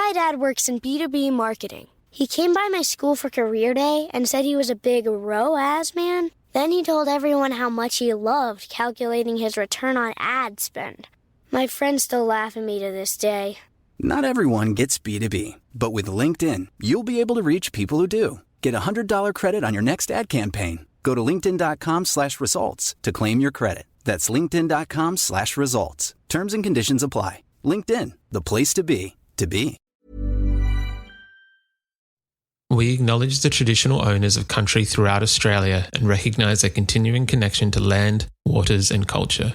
My dad works in B2B marketing. He came by my school for career day and said he was a big ROAS man. Then he told everyone how much he loved calculating his return on ad spend. My friends still laugh at me to this day. Not everyone gets B2B, but with LinkedIn, you'll be able to reach people who do. Get a $100 credit on your next ad campaign. Go to linkedin.com/results to claim your credit. That's linkedin.com/results. Terms and conditions apply. LinkedIn, the place to be, to be. We acknowledge the traditional owners of country throughout Australia and recognise their continuing connection to land, waters and culture.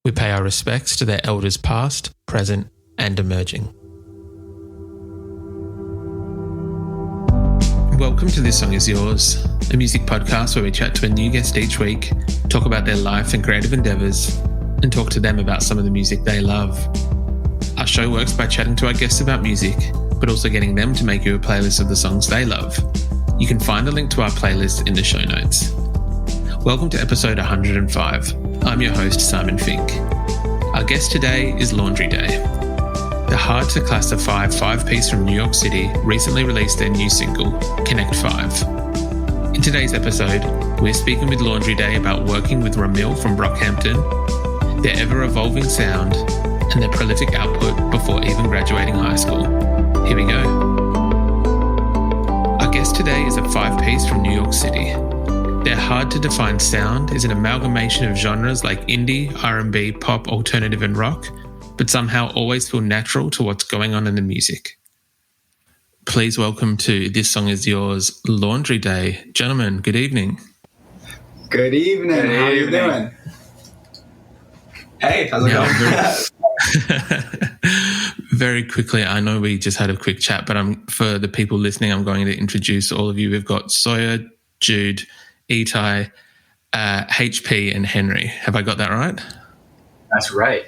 We pay our respects to their elders past, present and emerging. Welcome to This Song Is Yours, a music podcast where we chat to a new guest each week, talk about their life and creative endeavours, and talk to them about some of the music they love. Our show works by chatting to our guests about music, but also getting them to make you a playlist of the songs they love. You can find the link to our playlist in the show notes. Welcome to episode 105. I'm your host, Simon Fink. Our guest today is Laundry Day. The hard-to-classify five-piece from New York City recently released their new single, Connect 5. In today's episode, we're speaking with Laundry Day about working with Romil from Brockhampton, their ever-evolving sound, and their prolific output before even graduating high school. Here we go. Our guest today is a five-piece from New York City. Their hard-to-define sound is an amalgamation of genres like indie, R&B, pop, alternative and rock, but somehow always feel natural to what's going on in the music. Please welcome to This Song Is Yours, Laundry Day. Gentlemen, good evening. Good evening. How are you doing? Hey, how's it going? Very quickly, I know we just had a quick chat, but for the people listening, I'm going to introduce all of you. We've got Sawyer, Jude, Etai, HP and Henry. Have I got that right? That's right.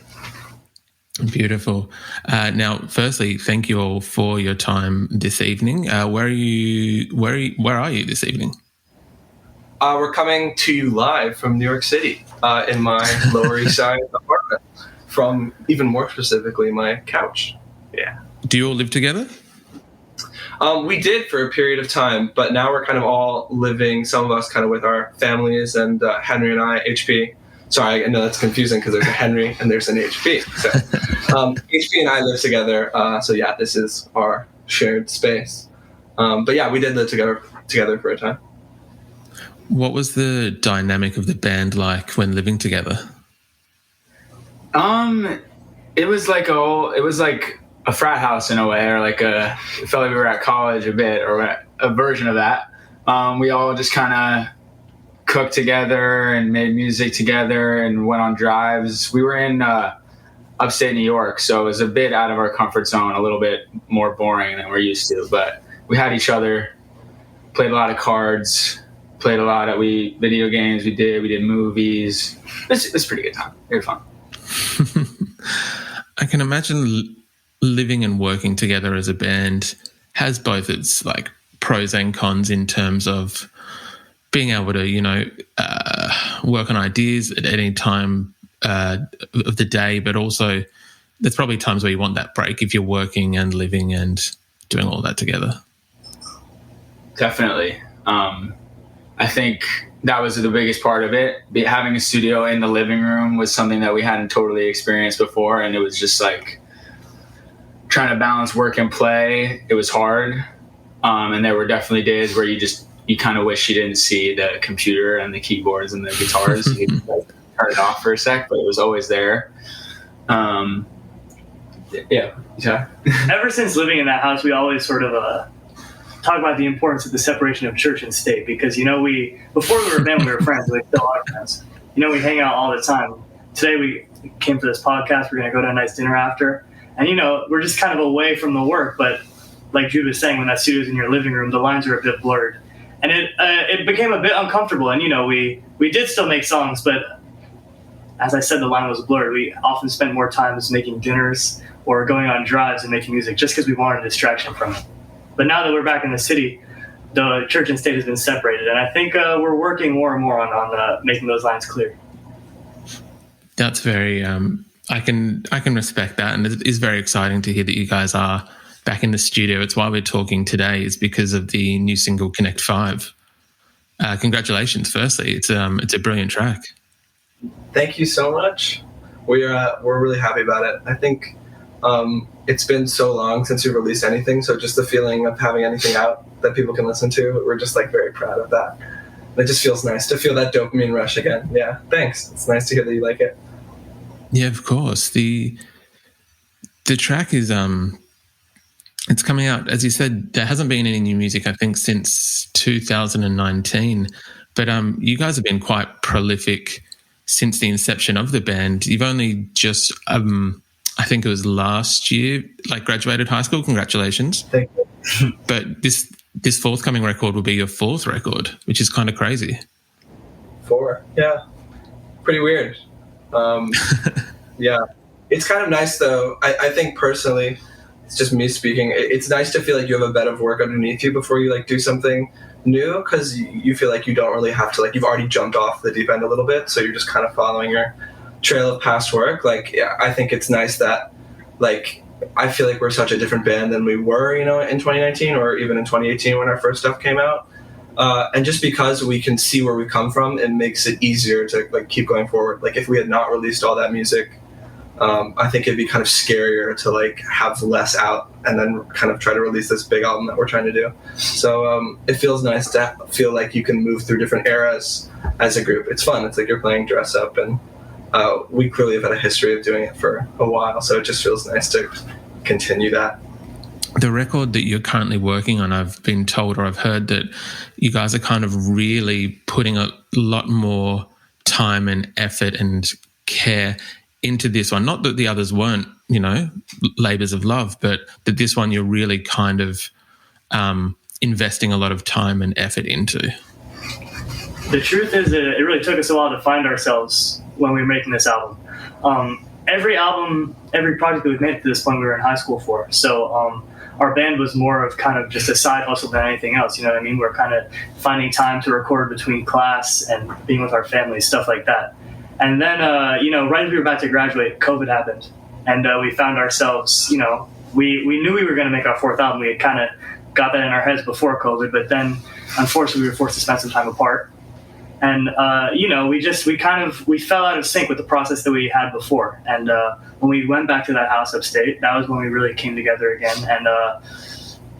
Beautiful. Now, firstly, thank you all for your time this evening. Where are you this evening? We're coming to you live from New York City in my Lower East Side apartment. From even more specifically, my couch. Yeah. Do you all live together? We did for a period of time, but now we're kind of all living, some of us kind of with our families, and Henry and I, HP. Sorry, I know that's confusing because there's a Henry and there's an HP. So HP and I live together. So yeah, this is our shared space. But yeah, we did live together for a time. What was the dynamic of the band like when living together? It was like a frat house in a way, or it felt like we were at college a bit, or a version of that. We all just kind of cooked together and made music together and went on drives. We were in upstate New York, so it was a bit out of our comfort zone, a little bit more boring than we're used to. But we had each other, played a lot of cards, played a lot of video games. We did movies. It was a pretty good time. Very fun. I can imagine living and working together as a band has both its pros and cons in terms of being able to, work on ideas at any time of the day, but also there's probably times where you want that break if you're working and living and doing all that together. Definitely. I think that was the biggest part of it. Having a studio in the living room was something that we hadn't totally experienced before, and it was just trying to balance work and play. It was hard, and there were definitely days where you kind of wish you didn't see the computer and the keyboards and the guitars. You could turn it off for a sec, but it was always there. Yeah. Ever since living in that house, we always sort of talk about the importance of the separation of church and state, because before we were a band, we were friends. We still are friends. We hang out all the time. Today we came for this podcast. We're going to go to a nice dinner after, and we're just kind of away from the work. But like Jude was saying, when that studio's in your living room, the lines are a bit blurred, and it became a bit uncomfortable. And we did still make songs, but as I said, the line was blurred. We often spent more time making dinners or going on drives and making music just because we wanted a distraction from it. But now that we're back in the city, the church and state has been separated, and I think we're working more and more on making those lines clear. That's very I can respect that, and it is very exciting to hear that you guys are back in the studio. It's why we're talking today, is because of the new single Connect 5. Congratulations, firstly. It's a brilliant track. Thank you so much. We're really happy about it. I think it's been so long since we've released anything, so just the feeling of having anything out that people can listen to, we're just like very proud of that. It just feels nice to feel that dopamine rush again. Yeah, thanks. It's nice to hear that you like it. Yeah, of course. The track is it's coming out, as you said. There hasn't been any new music, I think, since 2019. But you guys have been quite prolific since the inception of the band. You've only just, I think it was last year, like graduated high school. Congratulations! Thank you. But this forthcoming record will be your 4th record, which is kind of crazy. 4, yeah, pretty weird. Yeah, it's kind of nice though. I think personally, it's just me speaking. It's nice to feel like you have a bed of work underneath you before you like do something new, because you feel like you don't really have to, like, you've already jumped off the deep end a little bit, so you're just kind of following your trail of past work. Like, yeah, I think it's nice that, like, I feel like we're such a different band than we were, in 2019 or even in 2018 when our first stuff came out. And just because we can see where we come from, it makes it easier to like keep going forward. Like, if we had not released all that music, I think it'd be kind of scarier to like have less out and then kind of try to release this big album that we're trying to do. So it feels nice to feel like you can move through different eras as a group. It's fun. It's like you're playing dress up, and we clearly have had a history of doing it for a while. So it just feels nice to continue that. The record that you're currently working on, I've been told, or I've heard, that you guys are kind of really putting a lot more time and effort and care into this one. Not that the others weren't, labors of love, but that this one you're really kind of investing a lot of time and effort into. The truth is that it really took us a while to find ourselves when we were making this album. Every project that we've made to this point, we were in high school for. So our band was more of kind of just a side hustle than anything else. You know what I mean? We're kind of finding time to record between class and being with our families, stuff like that. And then, right as we were about to graduate, COVID happened. And we found ourselves, we knew we were going to make our 4th album. We had kind of got that in our heads before COVID, but then unfortunately we were forced to spend some time apart. And, we fell out of sync with the process that we had before. And when we went back to that house upstate, that was when we really came together again. And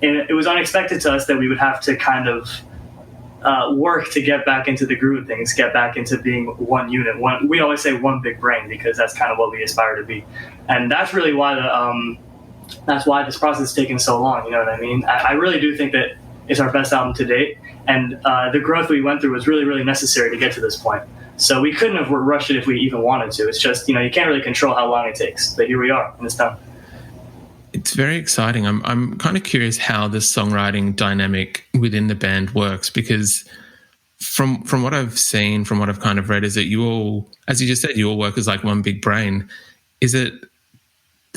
it was unexpected to us that we would have to kind of work to get back into the groove of things, get back into being one unit. We always say one big brain, because that's kind of what we aspire to be. And that's really why that's why this process has taken so long. You know what I mean? I really do think that it's our best album to date. And the growth we went through was really, really necessary to get to this point. So we couldn't have rushed it if we even wanted to. It's just, you can't really control how long it takes. But here we are, and it's done. It's very exciting. I'm kind of curious how the songwriting dynamic within the band works, because from what I've seen, from what I've kind of read, is that you all, as you just said, you all work as like one big brain. Is it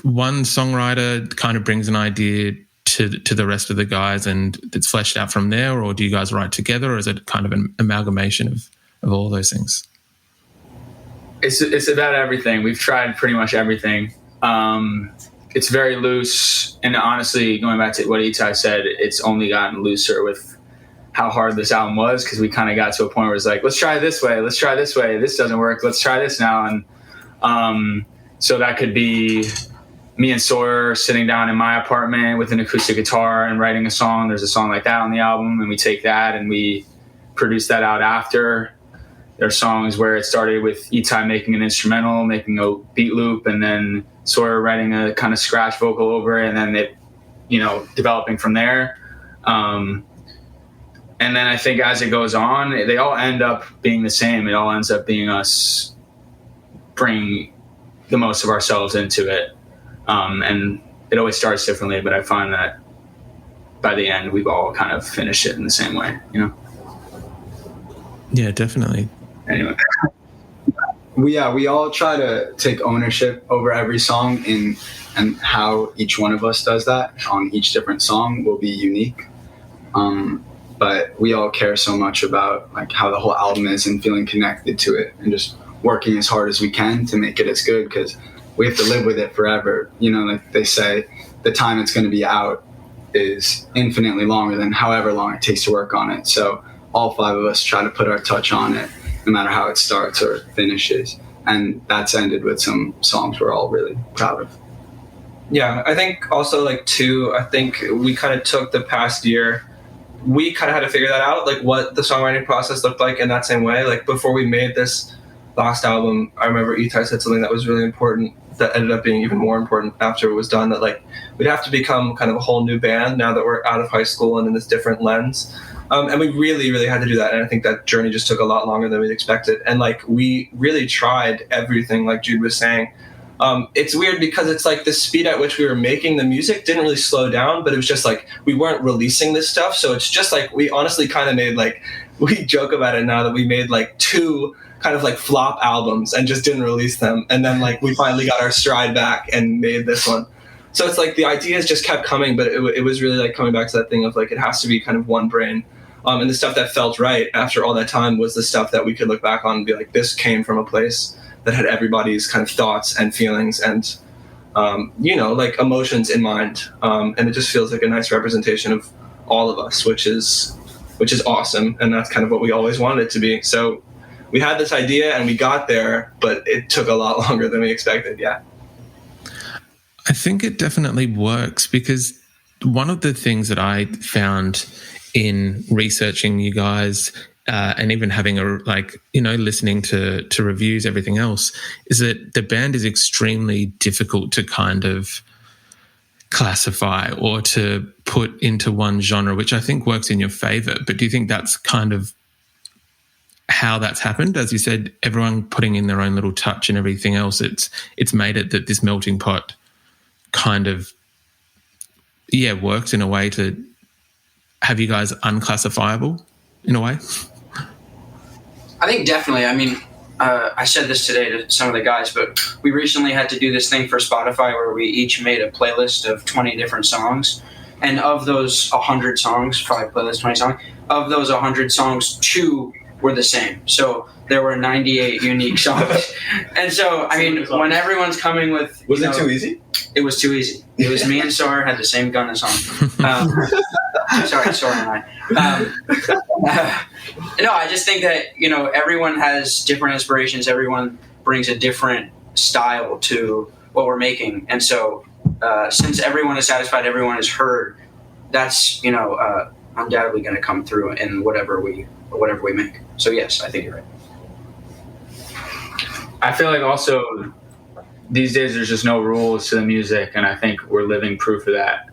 one songwriter kind of brings an idea to the rest of the guys and it's fleshed out from there, or do you guys write together, or is it kind of an amalgamation of all those things? It's about everything. We've tried pretty much everything. It's very loose, and honestly, going back to what Etai said, it's only gotten looser with how hard this album was, because we kind of got to a point where it's like, let's try it this way, this doesn't work, let's try this now. And so that could be me and Sawyer sitting down in my apartment with an acoustic guitar and writing a song. There's a song like that on the album, and we take that and we produce that out after. There are songs where it started with Etai making an instrumental, making a beat loop, and then Sawyer writing a kind of scratch vocal over it, and then it, developing from there. And then I think as it goes on, they all end up being the same. It all ends up being us bringing the most of ourselves into it. And it always starts differently, but I find that by the end, we've all kind of finished it in the same way, Yeah, definitely. Anyway. We all try to take ownership over every song, and how each one of us does that on each different song will be unique. But we all care so much about like how the whole album is and feeling connected to it, and just working as hard as we can to make it as good, because we have to live with it forever. Like they say, the time it's going to be out is infinitely longer than however long it takes to work on it. So all 5 of us try to put our touch on it, no matter how it starts or finishes. And that's ended with some songs we're all really proud of. Yeah, I think also like too, I think we kind of took the past year, we kind of had to figure that out, like what the songwriting process looked like in that same way. Like before we made this last album, I remember Etai said something that was really important that ended up being even more important after it was done, that like we'd have to become kind of a whole new band now that we're out of high school and in this different lens. And we really, really had to do that. And I think that journey just took a lot longer than we'd expected. And like we really tried everything, like Jude was saying. It's weird because it's like the speed at which we were making the music didn't really slow down, but it was just like we weren't releasing this stuff. So it's just like we honestly kind of made like, we joke about it now that we made like 2 kind of like flop albums and just didn't release them. And then like we finally got our stride back and made this one. So it's like the ideas just kept coming, but it was really like coming back to that thing of like it has to be kind of one brain. And the stuff that felt right after all that time was the stuff that we could look back on and be like, this came from a place that had everybody's kind of thoughts and feelings and, like emotions in mind. And it just feels like a nice representation of all of us, which is awesome. And that's kind of what we always wanted it to be. So we had this idea and we got there, but it took a lot longer than we expected. Yeah. I think it definitely works because one of the things that I found in researching you guys and even having listening to reviews, everything else, is that the band is extremely difficult to kind of classify or to put into one genre, which I think works in your favor. But do you think that's kind of how that's happened? As you said, everyone putting in their own little touch and everything else, it's made it that this melting pot kind of works in a way to have you guys unclassifiable in a way. I think definitely. I mean, I said this today to some of the guys, but we recently had to do this thing for Spotify where we each made a playlist of 20 different songs. And of those 100 songs, probably playlist 20 songs, of those 100 songs, 2 were the same. So there were 98 unique songs. And so, I mean, when everyone's coming with... Was it too easy? It was too easy. It was me and Sawyer had the same gun as song. Sorry, Sawyer and I. No, I just think that, everyone has different inspirations. Everyone brings a different style to what we're making. And so since everyone is satisfied, everyone is heard, that's, undoubtedly going to come through in whatever we make. So yes, I think you're right. I feel like also these days there's just no rules to the music, and I think we're living proof of that.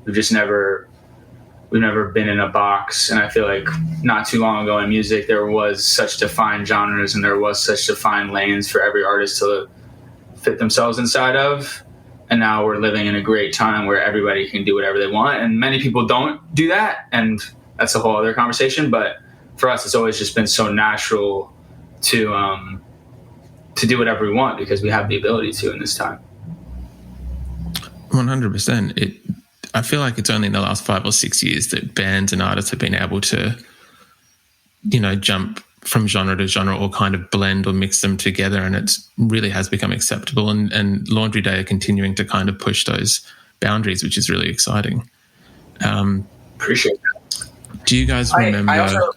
We've never been in a box, and I feel like not too long ago in music there was such defined genres and there was such defined lanes for every artist to fit themselves inside of. And now we're living in a great time where everybody can do whatever they want, and many people don't do that, and that's a whole other conversation. But for us, it's always just been so natural to do whatever we want because we have the ability to in this time. 100%. I feel like it's only in the last 5 or 6 years that bands and artists have been able to, jump from genre to genre or kind of blend or mix them together, and it really has become acceptable. And Laundry Day are continuing to kind of push those boundaries, which is really exciting. Appreciate that. Do you guys remember?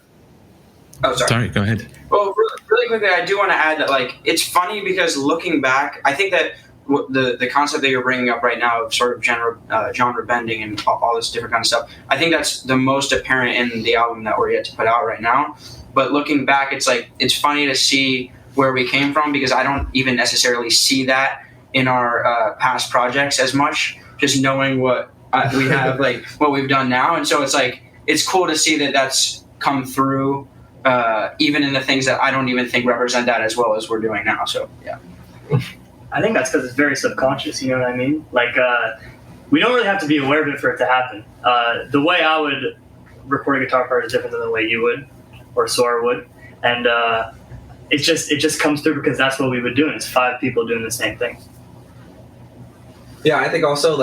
Sorry, go ahead. Well, really quickly, I do want to add that, it's funny because looking back, I think that the concept that you're bringing up right now of sort of genre bending and all this different kind of stuff, I think that's the most apparent in the album that we're yet to put out right now. But looking back, it's funny to see where we came from because I don't even necessarily see that in our past projects as much, just knowing what we have, what we've done now. And so it's cool to see that that's come through even in the things that I don't even think represent that as well as we're doing now. So, yeah. I think that's because it's very subconscious, you know what I mean? We don't really have to be aware of it for it to happen. The way I would record a guitar part is different than the way you would or Sawyer would. And it just comes through because that's what we would do. And it's 5 people doing the same thing. Yeah, I think also,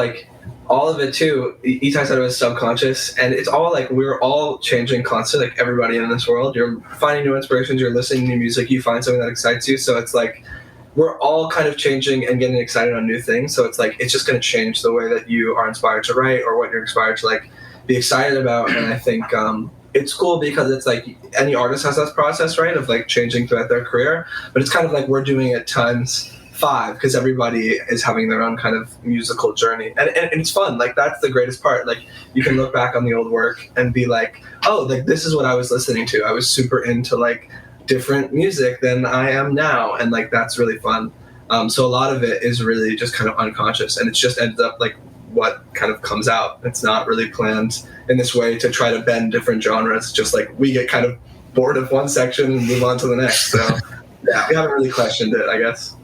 all of it, too, Etai said it was subconscious. And it's all, we're all changing constantly, everybody in this world. You're finding new inspirations, you're listening to new music, you find something that excites you. So it's we're all kind of changing and getting excited on new things. So it's like, it's just going to change the way that you are inspired to write or what you're inspired to like be excited about. And I think it's cool because it's like any artist has that process, right, of like changing throughout their career. But it's kind of like we're doing it times 5 because everybody is having their own kind of musical journey. And it's fun. Like, that's the greatest part. Like, you can look back on the old work and be like, oh, like this is what I was listening to. I was super into like different music than I am now. And like, that's really fun. So a lot of it is really just kind of unconscious, and it's just ends up like what kind of comes out. It's not really planned in this way to try to bend different genres. Just like we get kind of bored of one section and move on to the next. So yeah, we haven't really questioned it, I guess.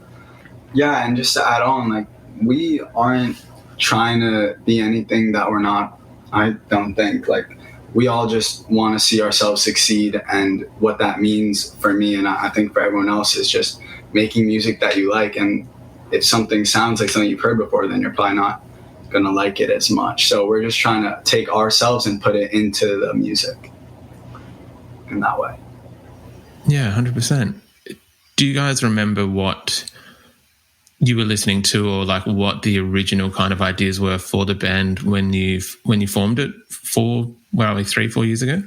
Yeah, and just to add on, like, we aren't trying to be anything that we're not, I don't think. Like, we all just want to see ourselves succeed, and what that means for me, and I think for everyone else, is just making music that you like. And if something sounds like something you've heard before, then you're probably not going to like it as much. So we're just trying to take ourselves and put it into the music in that way. Yeah, 100%. Do you guys remember what you were listening to, or like what the original kind of ideas were for the band when you formed it 3-4 years ago?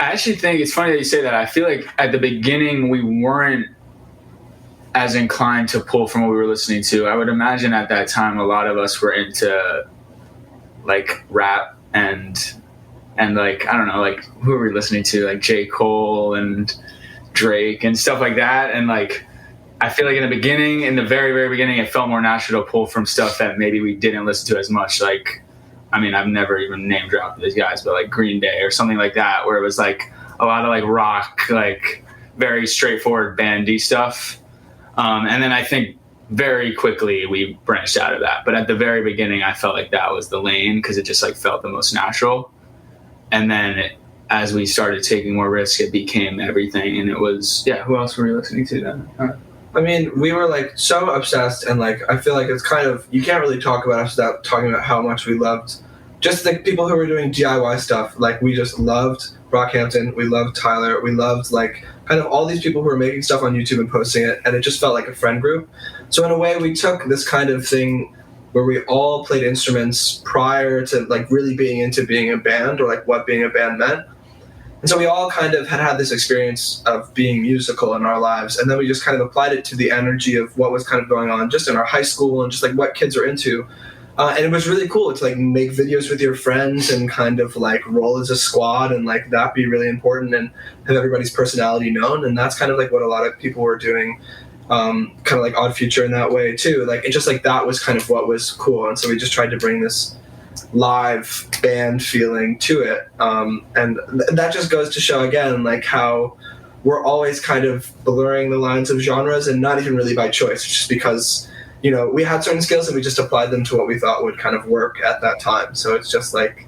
I actually think it's funny that you say that. I feel like at the beginning we weren't as inclined to pull from what we were listening to. I would imagine at that time a lot of us were into like rap and like, I don't know, like who were we listening to? Like J. Cole and Drake and stuff like that. And like, I feel like in the very, very beginning, it felt more natural to pull from stuff that maybe we didn't listen to as much. Like, I mean, I've never even name dropped these guys, but like Green Day or something like that, where it was like a lot of like rock, like very straightforward bandy stuff. And then I think very quickly we branched out of that. But at the very beginning, I felt like that was the lane because it just like felt the most natural. And then as we started taking more risks, it became everything. And it was, yeah, who else were we listening to then? I mean, we were like so obsessed, and like I feel like it's kind of, you can't really talk about us without talking about how much we loved just the people who were doing DIY stuff. Like, we just loved Brockhampton, we loved Tyler, we loved like kind of all these people who were making stuff on YouTube and posting it, and it just felt like a friend group. So in a way, we took this kind of thing where we all played instruments prior to like really being into being a band, or like what being a band meant. And so we all kind of had this experience of being musical in our lives, and then we just kind of applied it to the energy of what was kind of going on just in our high school and just like what kids are into. And it was really cool to like make videos with your friends and kind of like roll as a squad and like that be really important and have everybody's personality known. And that's kind of like what a lot of people were doing, kind of like Odd Future in that way too. Like, it just like that was kind of what was cool. And so we just tried to bring this live band feeling to it, and that just goes to show again like how we're always kind of blurring the lines of genres, and not even really by choice, just because, you know, we had certain skills and we just applied them to what we thought would kind of work at that time. So it's just like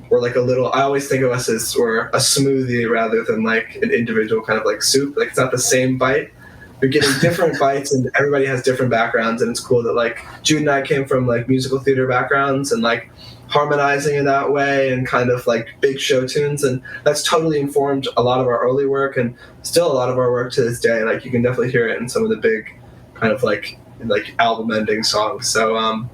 we're like a little, I always think of us as we're a smoothie rather than like an individual kind of like soup. Like, it's not the same bite. You're getting different bites, and everybody has different backgrounds, and it's cool that like Jude and I came from like musical theater backgrounds and like harmonizing in that way and kind of like big show tunes, and that's totally informed a lot of our early work and still a lot of our work to this day. Like, you can definitely hear it in some of the big kind of like album ending songs. So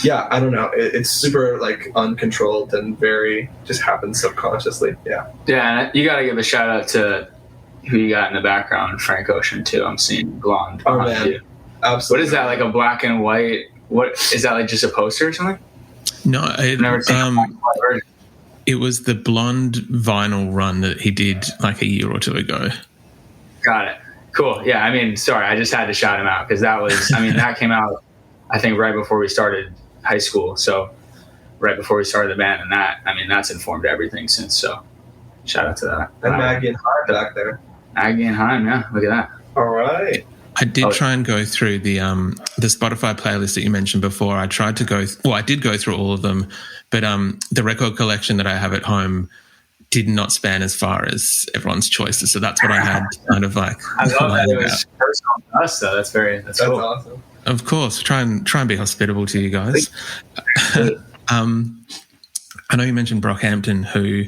yeah, I don't know, it's super like uncontrolled and very just happens subconsciously. Yeah, and you got to give a shout out to who you got in the background, Frank Ocean too. I'm seeing blonde behind you. Absolutely. What is that, like a black and white? What is that, like just a poster or something? No, I've never seen a black and white version. It was the blonde vinyl run that he did like a year or two ago. Got it. Cool. Yeah, I mean, sorry, I just had to shout him out because that was, I mean, that came out I think right before we started high school. So right before we started the band, and that, I mean, that's informed everything since. So shout out to that. And Maggie and Hyde back there. Aggie and Heim, yeah, look at that. All right. I did try and go through the Spotify playlist that you mentioned before. I tried to I did go through all of them, but the record collection that I have at home did not span as far as everyone's choices. So that's what I had kind of like. I love that it was personal to us, though. That's cool. Awesome. Of course, try and be hospitable to you guys. I know you mentioned Brockhampton, who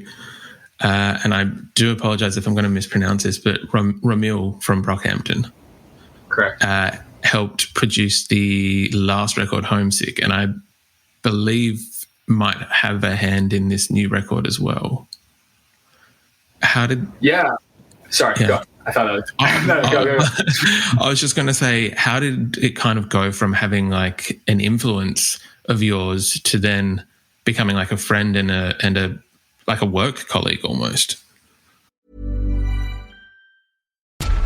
and I do apologize if I'm going to mispronounce this, but Romil from Brockhampton. Correct. Helped produce the last record, Homesick, and I believe might have a hand in this new record as well. Yeah. Sorry, Yeah. go. I thought that was... I was just going to say, how did it kind of go from having like an influence of yours to then becoming like a friend and a like a work colleague almost?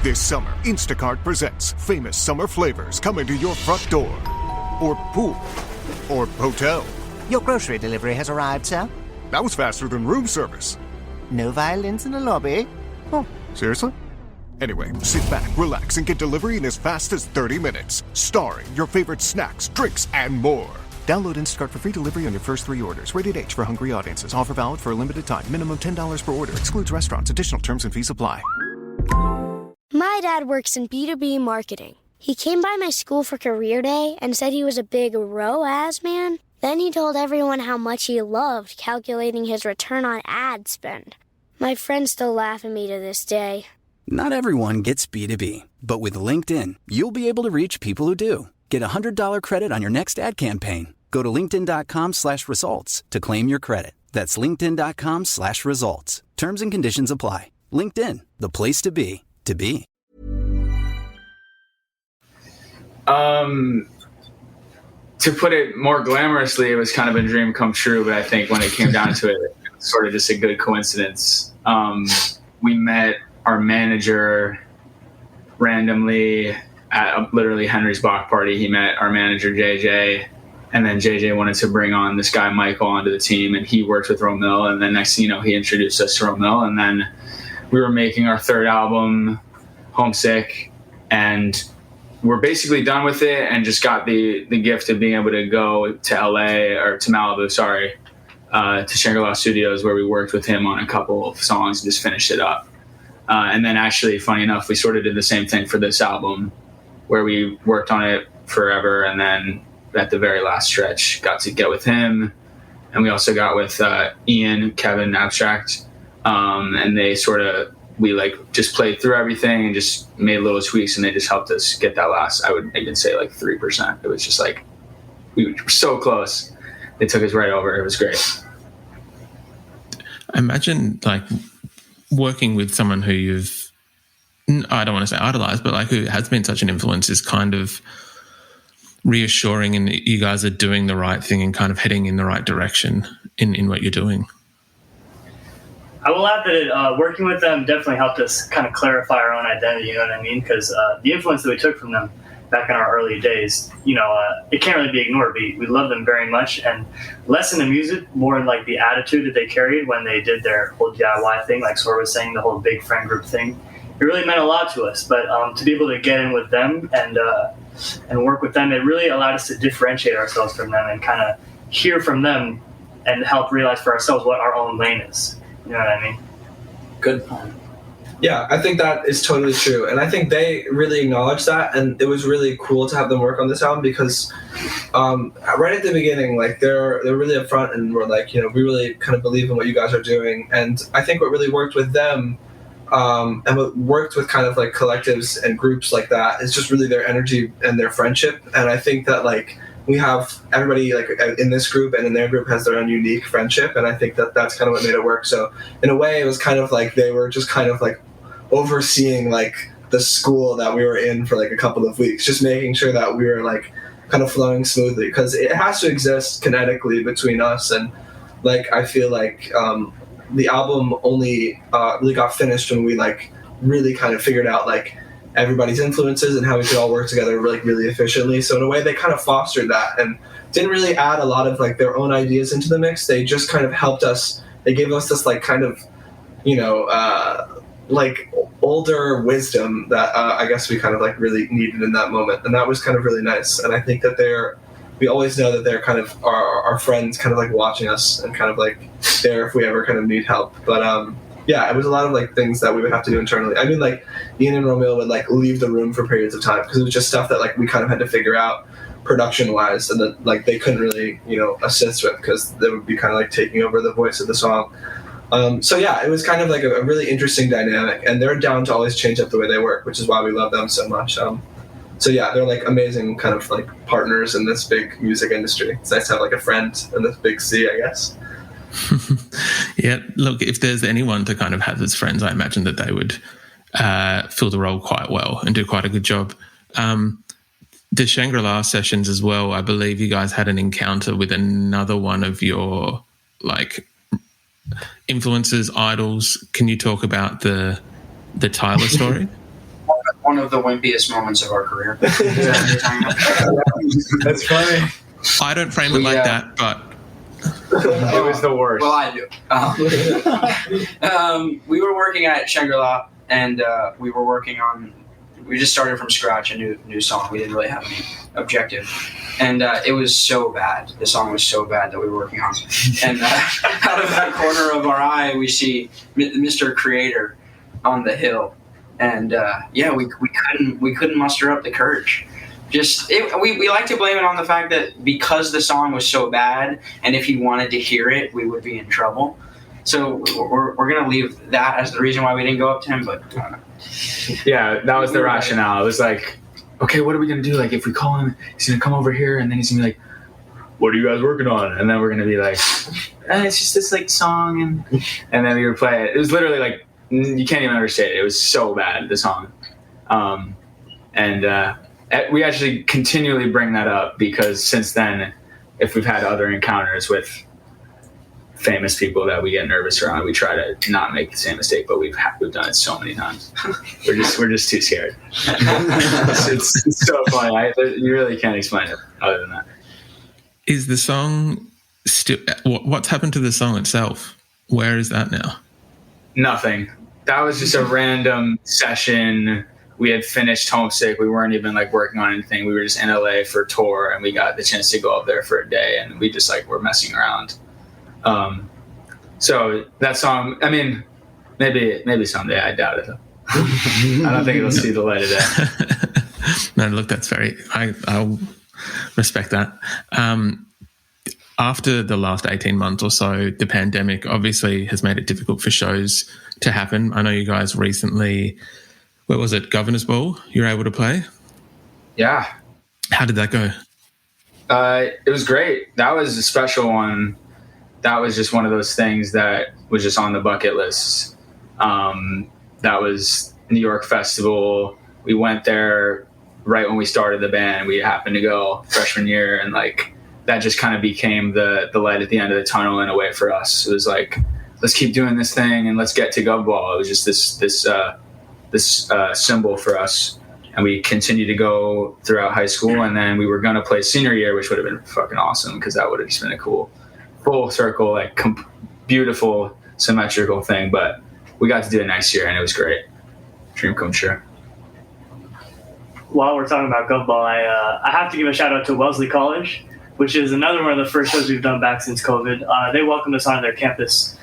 This summer, Instacart presents famous summer flavors coming to your front door. Or pool. Or hotel. Your grocery delivery has arrived, sir. That was faster than room service. No violins in the lobby. Oh, seriously? Anyway, sit back, relax, and get delivery in as fast as 30 minutes. Starring your favorite snacks, drinks, and more. Download Instacart for free delivery on your first 3 orders. Rated H for hungry audiences. Offer valid for a limited time. Minimum $10 per order. Excludes restaurants. Additional terms and fees apply. My dad works in B2B marketing. He came by my school for career day and said he was a big ROAS man. Then he told everyone how much he loved calculating his return on ad spend. My friends still laugh at me to this day. Not everyone gets B2B, but with LinkedIn, you'll be able to reach people who do. Get a $100 credit on your next ad campaign. Go to linkedin.com/results to claim your credit. That's linkedin.com/results. Terms and conditions apply. LinkedIn, the place to be, to be. To put it more glamorously, it was kind of a dream come true, but I think when it came down to it, it was sort of just a good coincidence. We met our manager randomly at literally Henry's block party. He met our manager, JJ, and then JJ wanted to bring on this guy, Michael, onto the team, and he worked with Romil, and then next thing you know, he introduced us to Romil, and then we were making our third album, Homesick, and we're basically done with it and just got the gift of being able to go to LA or to Malibu, to Shangri-La Studios, where we worked with him on a couple of songs and just finished it up. And then actually, funny enough, we sort of did the same thing for this album where we worked on it forever. And then at the very last stretch, got to get with him. And we also got with Ian, Kevin, Abstract. And they we just played through everything and just made little tweaks, and they just helped us get that last, I would even say 3%. It was just we were so close. They took us right over. It was great. I imagine working with someone who you've, I don't want to say idolized, but who has been such an influence is kind of reassuring, and you guys are doing the right thing and kind of heading in the right direction in what you're doing. I will add that working with them definitely helped us kind of clarify our own identity, you know what I mean? Because the influence that we took from them back in our early days, it can't really be ignored. We love them very much, and less in the music, more in the attitude that they carried when they did their whole DIY thing, like Sawyer was saying, the whole big friend group thing. It really meant a lot to us, but to be able to get in with them and work with them, it really allowed us to differentiate ourselves from them and kind of hear from them and help realize for ourselves what our own lane is. You know what I mean? Good point. Yeah, I think that is totally true. And I think they really acknowledged that. And it was really cool to have them work on this album because right at the beginning, they're really upfront and we're we really kind of believe in what you guys are doing. And I think what really worked with them and what worked with kind of collectives and groups like that is just really their energy and their friendship. And I think that we have everybody in this group and in their group has their own unique friendship, and I think that that's kind of what made it work. So in a way, it was kind of they were just kind of overseeing the school that we were in for a couple of weeks, just making sure that we were kind of flowing smoothly, because it has to exist kinetically between us. And I feel the album only really got finished when we really kind of figured out everybody's influences and how we could all work together really efficiently. So in a way, they kind of fostered that and didn't really add a lot of their own ideas into the mix. They just kind of helped us. They gave us this kind of older wisdom that I guess we kind of really needed in that moment, and that was kind of really nice. And I think that we always know that they're kind of our friends, kind of watching us and kind of there if we ever kind of need help. But yeah, it was a lot of things that we would have to do internally. I mean, Ian and Romil would leave the room for periods of time because it was just stuff that we kind of had to figure out production wise, and that they couldn't really assist with because they would be kind of taking over the voice of the song. So yeah, it was kind of like a really interesting dynamic, and they're down to always change up the way they work, which is why we love them so much. So yeah, they're like amazing kind of like partners in this big music industry. It's nice to have like a friend in this big sea, I guess. Yeah, look, if there's anyone to kind of have as friends, I imagine that they would fill the role quite well and do quite a good job. The Shangri-La sessions as well, I believe you guys had an encounter with another one of your like influences, idols. Can you talk about the Tyler story? One of the wimpiest moments of our career. That's funny. I don't frame it like that, but it was the worst. Well, I do. We were working at Shangri-La, and we just started from scratch a new song. We didn't really have any objective, and it was so bad. The song was so bad that we were working on, and out of that corner of our eye, we see Mr. Creator on the hill. And we couldn't muster up the courage. We like to blame it on the fact that because the song was so bad, and if he wanted to hear it, we would be in trouble. So we're gonna leave that as the reason why we didn't go up to him. But yeah, that was the rationale. It was like, okay, what are we gonna do? Like, if we call him, he's gonna come over here, and then he's gonna be like, "What are you guys working on?" And then we're gonna be like, "It's just this like song," and then we would play it. It was literally like. You can't even understand it. It was so bad, the song. We actually continually bring that up because since then, if we've had other encounters with famous people that we get nervous around, we try to not make the same mistake, but we've done it so many times. We're just too scared. it's so funny. You really can't explain it other than that. Is the song still... What's happened to the song itself? Where is that now? Nothing. That was just a random session. We had finished Homesick. We weren't even like working on anything. We were just in LA for a tour, and we got the chance to go up there for a day, and we just like were messing around. So that song, I mean, maybe someday. I doubt it though. I don't think it'll see the light of day. No, look, that's I'll respect that. After the last 18 months or so, the pandemic obviously has made it difficult for shows to happen. I know you guys recently, where was it, Governor's Ball, you were able to play? Yeah. How did that go? It was great. That was a special one. That was just one of those things that was just on the bucket list. That was New York Festival. We went there right when we started the band. We happened to go freshman year, and like that just kind of became the light at the end of the tunnel in a way for us. It was like, let's keep doing this thing and let's get to Gov Ball. It was just this symbol for us, and we continued to go throughout high school, and then we were gonna play senior year, which would have been fucking awesome because that would have just been a cool full circle, like beautiful symmetrical thing. But we got to do it next year, and it was great. Dream come true. While we're talking about Gov Ball, I have to give a shout out to Wellesley College, which is another one of the first shows we've done back since COVID. They welcomed us onto their campus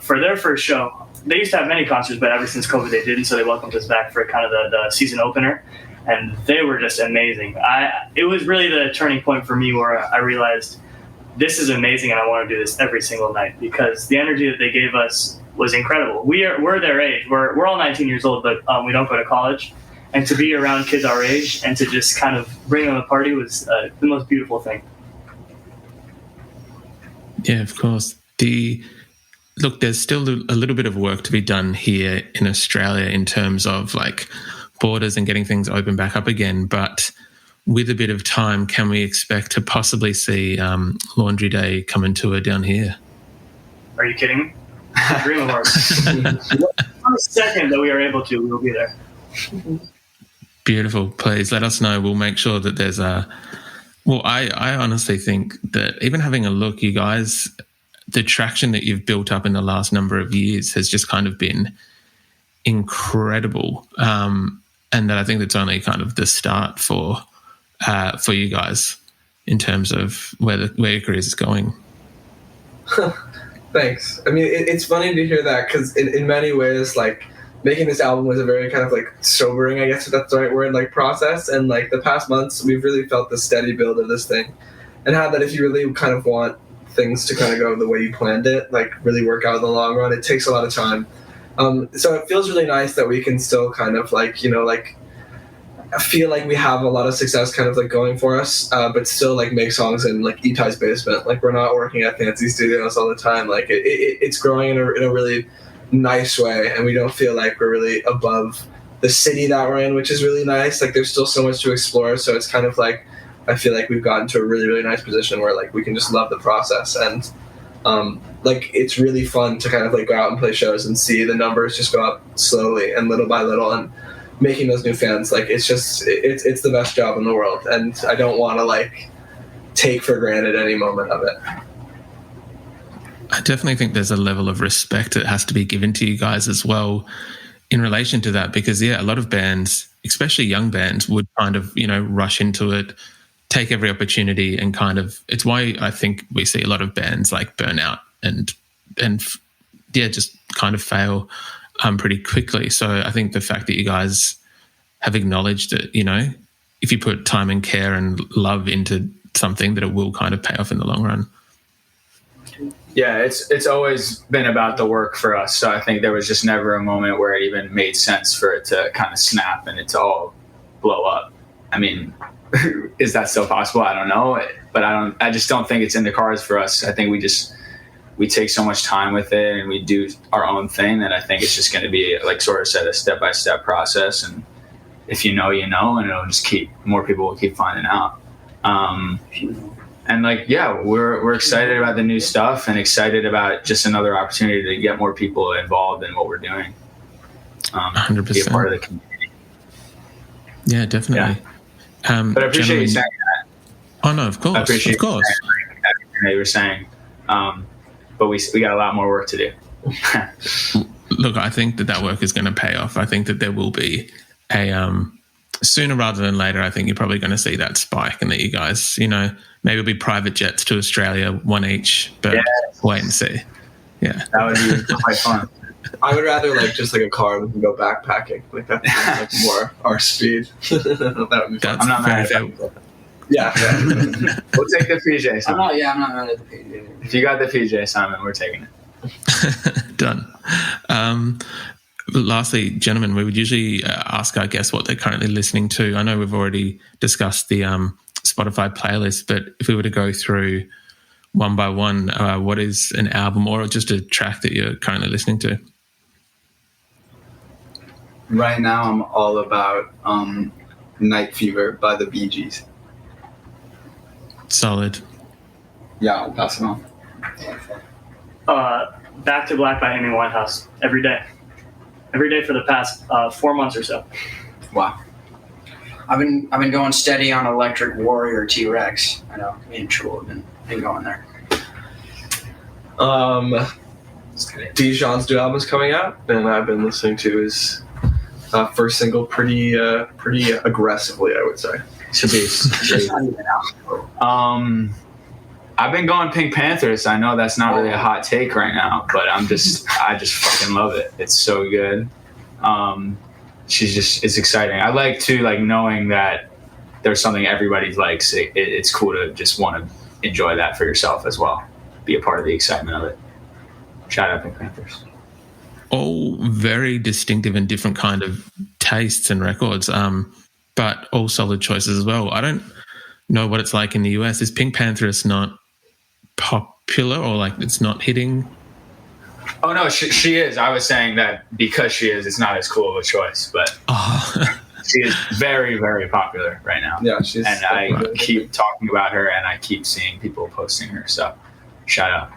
for their first show. They used to have many concerts, but ever since COVID they didn't, so they welcomed us back for kind of the season opener, and they were just amazing. It was really the turning point for me where I realized this is amazing and I want to do this every single night because the energy that they gave us was incredible. We're their age. We're all 19 years old, but we don't go to college. And to be around kids our age and to just kind of bring them a party was the most beautiful thing. Yeah, of course. Look, there's still a little bit of work to be done here in Australia in terms of like borders and getting things open back up again. But with a bit of time, can we expect to possibly see Laundry Day come and tour down here? Are you kidding me? It's a dream of ours. The second that we are able to, we'll be there. Beautiful. Please let us know. We'll make sure that there's a... Well, I honestly think that even having a look, you guys, the traction that you've built up in the last number of years has just kind of been incredible. And that I think that's only kind of the start for you guys in terms of where your career is going. Thanks. I mean, it's funny to hear that because in many ways, like, making this album was a very kind of like sobering, I guess if that's the right word, like process. And like the past months, we've really felt the steady build of this thing and how that if you really kind of want things to kind of go the way you planned it, like really work out in the long run. It takes a lot of time. So it feels really nice that we can still kind of like, you know, like I feel like we have a lot of success kind of like going for us, but still like make songs in like Etai's basement. Like we're not working at fancy studios all the time. Like it's growing in a really nice way, and we don't feel like we're really above the city that we're in, which is really nice. Like there's still so much to explore, so it's kind of like I feel like we've gotten to a really, really nice position where like we can just love the process, and like it's really fun to kind of like go out and play shows and see the numbers just go up slowly and little by little, and making those new fans. Like it's just it's the best job in the world, and I don't want to like take for granted any moment of it. I definitely think there's a level of respect that has to be given to you guys as well in relation to that, because a lot of bands, especially young bands, would kind of, you know, rush into it, take every opportunity, and kind of, it's why I think we see a lot of bands like burn out and just kind of fail pretty quickly. So I think the fact that you guys have acknowledged that, you know, if you put time and care and love into something, that it will kind of pay off in the long run. Yeah, it's always been about the work for us. So I think there was just never a moment where it even made sense for it to kind of snap and it to all blow up. I mean, is that still possible? I don't know, but I just don't think it's in the cards for us. I think we take so much time with it and we do our own thing that I think it's just going to be, like Sawyer said, a step-by-step process. And if you know, and it'll just more people will keep finding out. And like, yeah, we're excited about the new stuff and excited about just another opportunity to get more people involved in what we're doing. 100%. Be a part of the community. Yeah, definitely. Yeah. But I appreciate you saying that. Oh no, of course. I appreciate of course. everything that you were saying. But we got a lot more work to do. Look, I think that work is going to pay off. I think that there will be a sooner rather than later. I think you're probably going to see that spike, and that you guys, you know, maybe it'll be private jets to Australia, one each. But wait and see. Yeah, that would be quite fun. I would rather like just like a car and we can go backpacking. Like that's like more our speed. That would be fun. I'm not mad at that. Yeah. We'll take the PJ, Simon. I'm not mad at the PJ. If you got the PJ, Simon, we're taking it. Done. Lastly, gentlemen, we would usually ask our guests what they're currently listening to. I know we've already discussed the Spotify playlist, but if we were to go through one by one, what is an album or just a track that you're currently listening to? Right now, I'm all about Night Fever by the Bee Gees. Solid. Yeah, I'll pass it on. Back to Black by Amy Winehouse every day for the past 4 months or so. Wow. I've been going steady on Electric Warrior T-Rex. I know me and Jude have been going there. Dijon's new album's coming out, and I've been listening to his first single pretty aggressively, I would say. I've been going PinkPantheress. I know that's not really a hot take right now, but I just fucking love it. It's so good. It's exciting. I like to knowing that there's something everybody likes. It's cool to just want to enjoy that for yourself as well. Be a part of the excitement of it. Shout out PinkPantheress. All very distinctive and different kind of tastes and records, but all solid choices as well. I don't know what it's like in the US. Is PinkPantheress not popular, or like it's not hitting? Oh no, she is. I was saying that because she is, it's not as cool of a choice, but she is very, very popular right now. Yeah, she's. And I keep talking about her, and I keep seeing people posting her. So, shout out.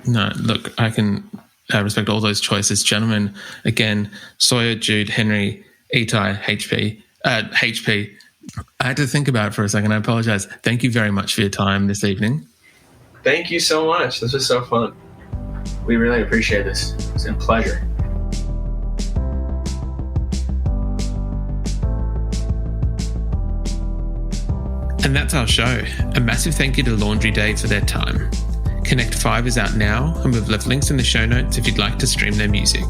No, look, I can respect all those choices, gentlemen. Again, Sawyer, Jude, Henry, Etai, HP. I had to think about it for a second. I apologize. Thank you very much for your time this evening. Thank you so much. This was so fun. We really appreciate this. It's a pleasure. And that's our show. A massive thank you to Laundry Day for their time. Connect 5 is out now, and we've left links in the show notes if you'd like to stream their music.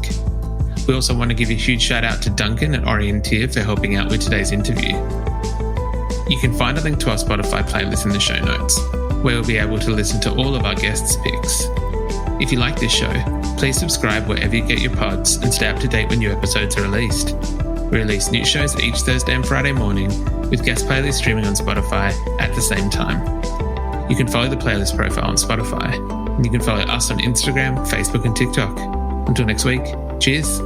We also want to give a huge shout out to Duncan at Orienteer for helping out with today's interview. You can find a link to our Spotify playlist in the show notes. where you'll be able to listen to all of our guests' picks. If you like this show, please subscribe wherever you get your pods and stay up to date when new episodes are released. We release new shows each Thursday and Friday morning, with guest playlists streaming on Spotify at the same time. You can follow the playlist profile on Spotify, and you can follow us on Instagram, Facebook, and TikTok. Until next week, cheers.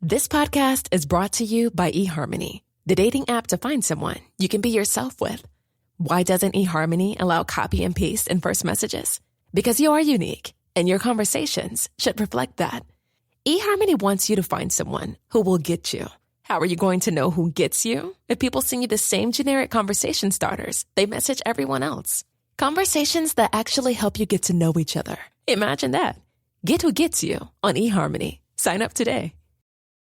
This podcast is brought to you by eHarmony, the dating app to find someone you can be yourself with. Why doesn't eHarmony allow copy and paste in first messages? Because you are unique, and your conversations should reflect that. eHarmony wants you to find someone who will get you. How are you going to know who gets you? If people send you the same generic conversation starters they message everyone else. Conversations that actually help you get to know each other. Imagine that. Get who gets you on eHarmony. Sign up today.